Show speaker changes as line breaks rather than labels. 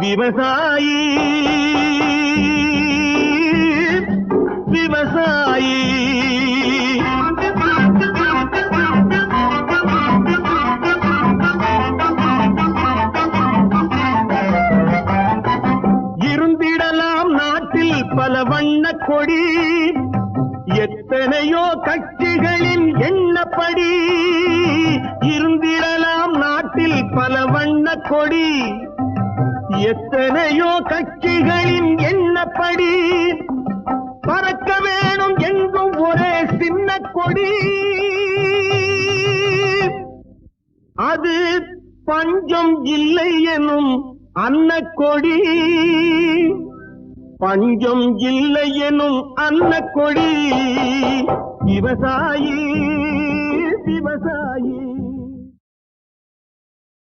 விவசாயி விவசாயி இருந்திடலாம் நாட்டில் பல வண்ண கொடி எத்தனையோ கட்சிகளின் எண்ணப்படி இருந்திடலாம் நாட்டில் பல வண்ண கொடி எத்தனையோ கட்சிகளின் எண்ணப்படி பறக்க வேணும் எங்கும் ஒரே சின்ன கொடி அது பஞ்சம் இல்லை எனும் அன்னக்கொடி பஞ்சம் இல்லை எனும் அன்னக்கொடி விவசாயி விவசாயி